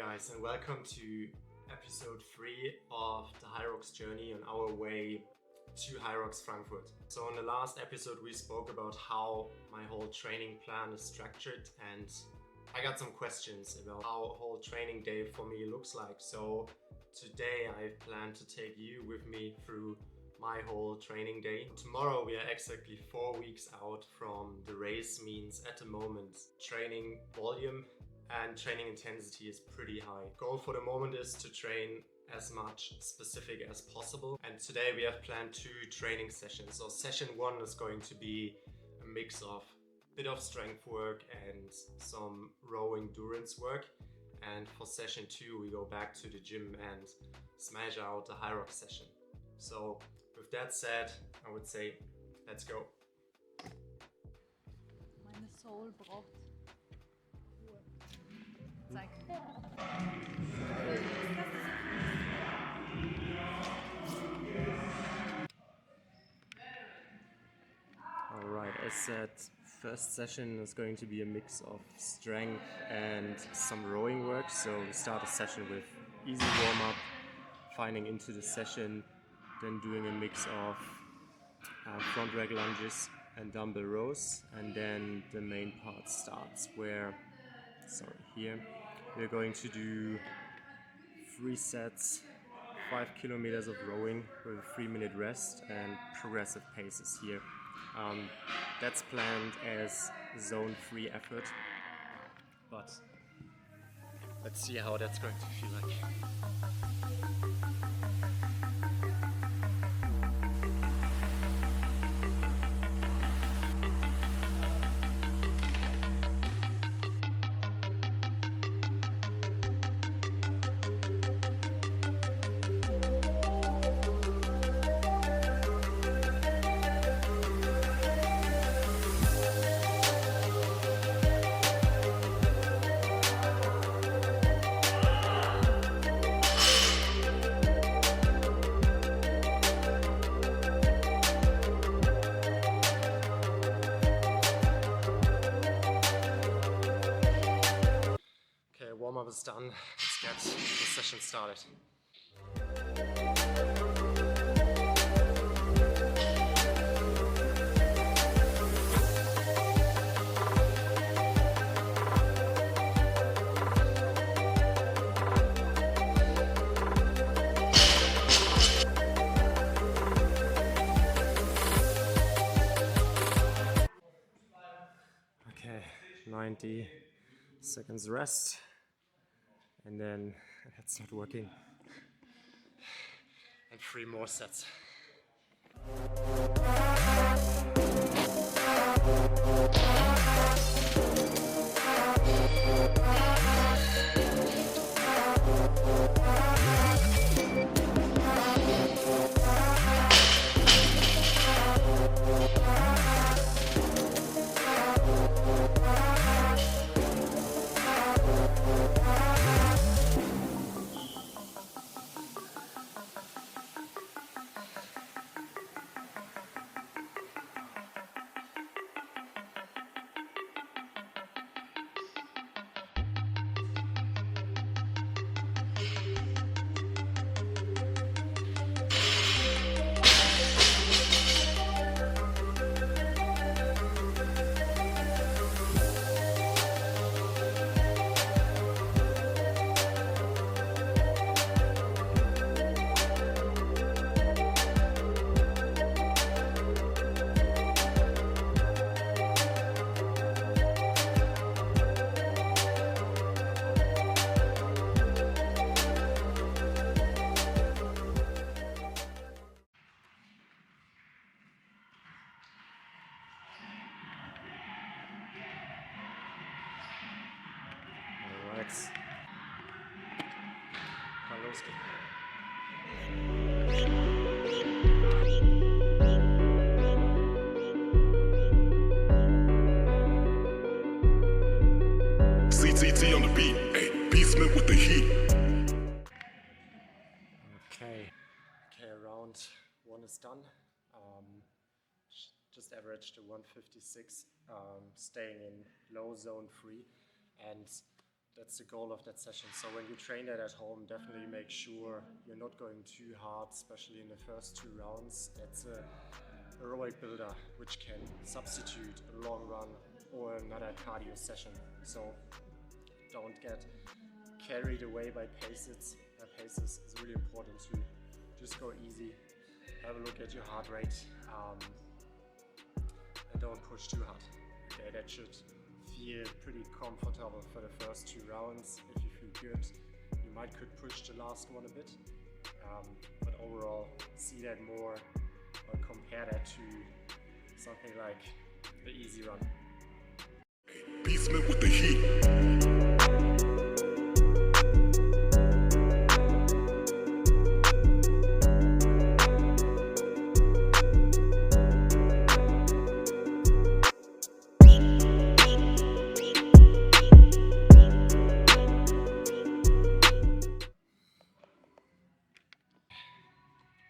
guys, and welcome to episode 3 of the HYROX journey on our way to HYROX Frankfurt. So in the last episode we spoke about how my whole training plan is structured, and I got some questions about how a whole training day for me looks like. So today I plan to take you with me through my whole training day. Tomorrow we are exactly 4 weeks out from the race, means at the moment training volume and training intensity is pretty high. Goal for the moment is to train as much specific as possible, and today we have planned 2 training sessions. So session 1 is going to be a mix of a bit of strength work and some row endurance work, and for session 2 we go back to the gym and smash out the HYROX session. So with that said, I would say let's go. Meine Soul braucht Ruhe. Zeig. Alright, as said, first session is going to be a mix of strength and some rowing work. So we start a session with easy warm-up, finding into the session, then doing a mix of front rack lunges and dumbbell rows, and then the main part starts where, here, we're going to do 3 sets, 5 kilometers of rowing with a 3-minute rest and progressive paces here. That's planned as zone 3 effort, but let's see how that's going to feel like. Warm-up is done, let's get the session started. Okay, 90 seconds rest. And then that's not working. And 3 more sets. Kann losgehen. CTT on the beat, hey, Beastman with the heat. Okay, round 1 is done. Just averaged a 156, staying in low zone 3, and that's the goal of that session. So when you train that at home, definitely make sure you're not going too hard, especially in the first 2 rounds. That's a aerobic builder which can substitute a long run or another cardio session. So don't get carried away by paces. Paces is really important to just go easy, have a look at your heart rate, and don't push too hard. Okay, that should feel pretty comfortable for the first 2 rounds. If you feel good, you might could push the last one a bit, but overall see that more or compare that to something like the easy run. Beastman with the heat.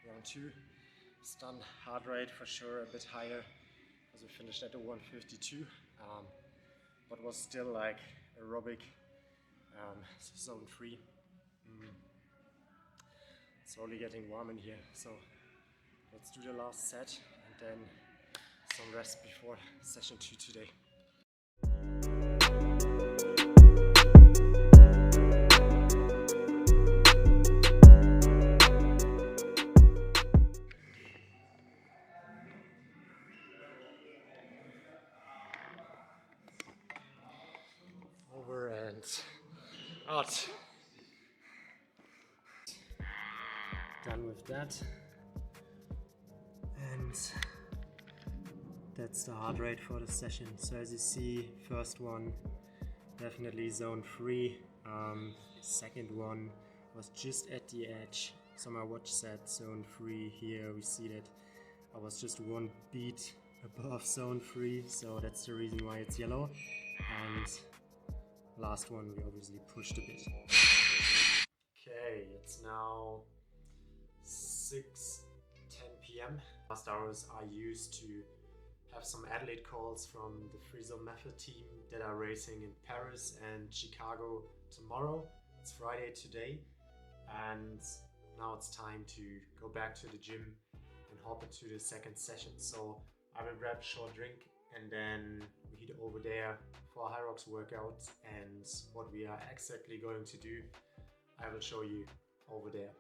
Round 2, stun heart rate for sure a bit higher because we finished at the 152, but was still like aerobic, zone 3. Slowly getting warm in here, so let's do the last set and then some rest before session 2 today. Over and out. Done with that. And that's the heart rate for the session. So as you see, first one definitely zone 3. Second one was just at the edge. So my watch said zone 3 here. We see that I was just 1 beat above zone 3, so that's the reason why it's yellow. And last one we obviously pushed a bit. Okay, it's now 6:10 p.m. Last hours are used to have some athlete calls from the FeelsLike method team that are racing in Paris and Chicago tomorrow. It's Friday today, and now it's time to go back to the gym and hop into the second session. So I will grab a short drink and then we head over there for a HYROX workout, and what we are exactly going to do I will show you over there.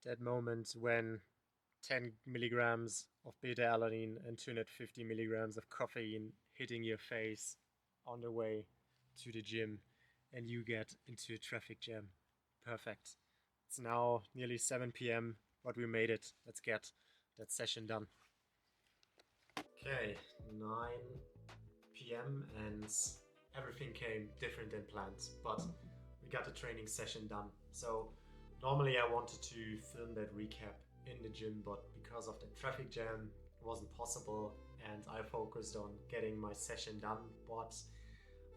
That moment when 10 milligrams of beta-alanine and 250 milligrams of caffeine hitting your face on the way to the gym and you get into a traffic jam. Perfect. It's now nearly 7 p.m. but we made it. Let's get that session done. Okay, 9 p.m. and everything came different than planned, but we got the training session done. So normally I wanted to film that recap in the gym, but because of the traffic jam it wasn't possible and I focused on getting my session done. But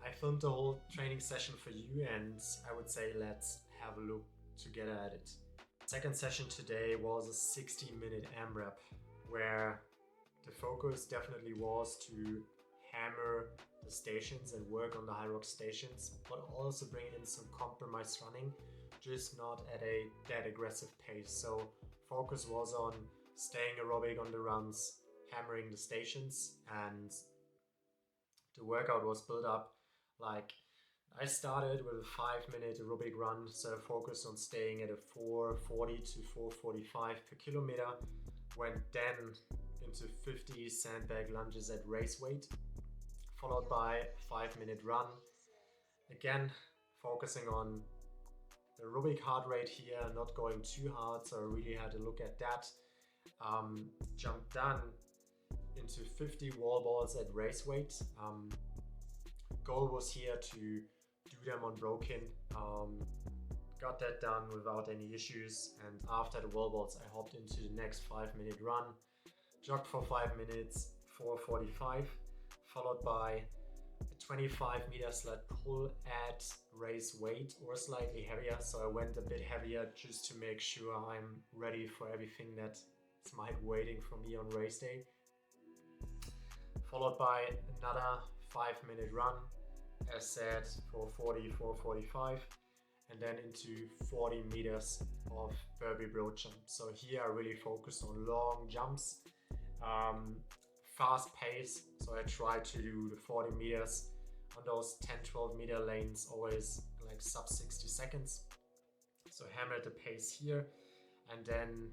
I filmed the whole training session for you and I would say let's have a look together at it. Second session today was a 60-minute AMRAP where the focus definitely was to hammer the stations and work on the HYROX stations, but also bring in some compromise running, just not at a that aggressive pace. So focus was on staying aerobic on the runs, hammering the stations, and the workout was built up like I started with a 5-minute aerobic run, so focused on staying at a 440 to 445 per kilometer, went then into 50 sandbag lunges at race weight, followed by a 5-minute run, again focusing on the aerobic heart rate here, not going too hard, so I really had to look at that. Jumped down into 50 wall balls at race weight. Goal was here to do them on broken, got that done without any issues, and after the wall balls I hopped into the next 5-minute run, jogged for 5 minutes, 4:45, followed by a 25-meter sled pull at race weight or slightly heavier. So I went a bit heavier just to make sure I'm ready for everything that might waiting for me on race day. Followed by another 5-minute run, as said, for 4:45, and then into 40 meters of burpee broad jump. So here I really focused on long jumps, fast pace. So I try to do the 40 meters on those 10-12 meter lanes, always like sub 60 seconds. So hammered the pace here and then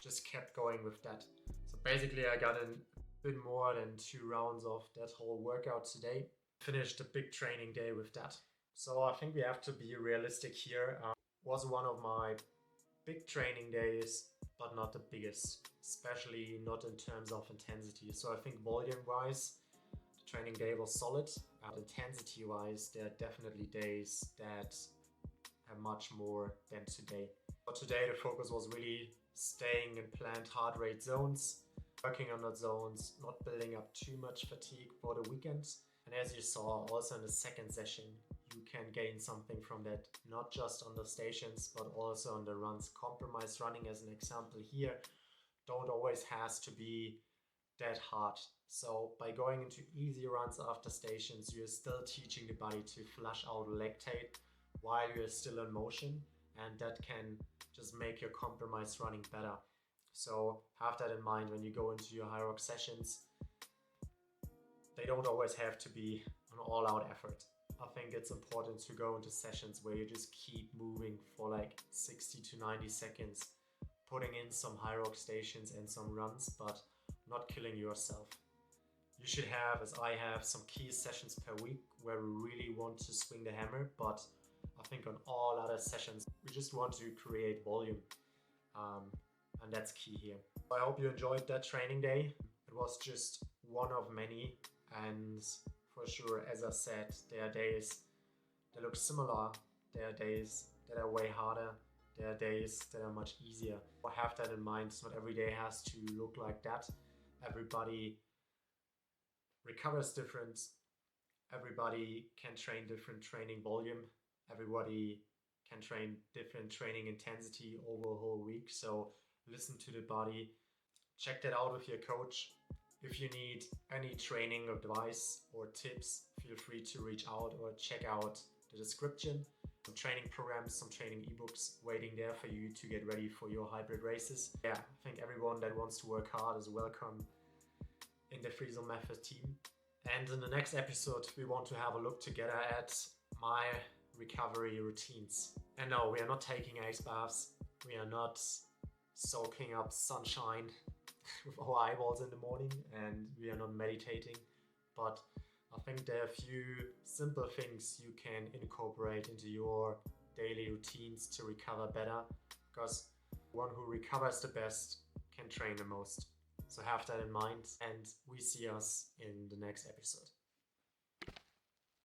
just kept going with that. So basically I got in a bit more than 2 rounds of that whole workout today. Finished a big training day with that. So I think we have to be realistic here. Was one of my big training days, but not the biggest, especially not in terms of intensity. So I think volume wise, the training day was solid. Intensity wise, there are definitely days that have much more than today. But today the focus was really staying in planned heart rate zones, working on those zones, not building up too much fatigue for the weekend. And as you saw also in the second session, you can gain something from that, not just on the stations, but also on the runs. Compromise running as an example here, don't always has to be that hard. So by going into easy runs after stations, you're still teaching the body to flush out lactate while you're still in motion, and that can just make your compromise running better. So have that in mind when you go into your HYROX sessions. They don't always have to be an all-out effort. I think it's important to go into sessions where you just keep moving for like 60 to 90 seconds, putting in some HYROX stations and some runs, but not killing yourself. You should have, as I have, some key sessions per week where we really want to swing the hammer, but I think on all other sessions, we just want to create volume. And that's key here. I hope you enjoyed that training day. It was just one of many, and for sure, as I said, there are days that look similar, there are days that are way harder, there are days that are much easier. But have that in mind, not every day has to look like that. Everybody recovers different, everybody can train different training volume, everybody can train different training intensity over a whole week. So listen to the body, check that out with your coach. If you need any training advice or tips, feel free to reach out or check out the description. Some training programs, some training ebooks waiting there for you to get ready for your hybrid races. Yeah, I think everyone that wants to work hard is welcome in the FeelsLike Method team. And in the next episode, we want to have a look together at my recovery routines. And no, we are not taking ice baths. We are not soaking up sunshine with our eyeballs in the morning, and we are not meditating. But I think there are a few simple things you can incorporate into your daily routines to recover better, because one who recovers the best can train the most. So have that in mind, and we see us in the next episode.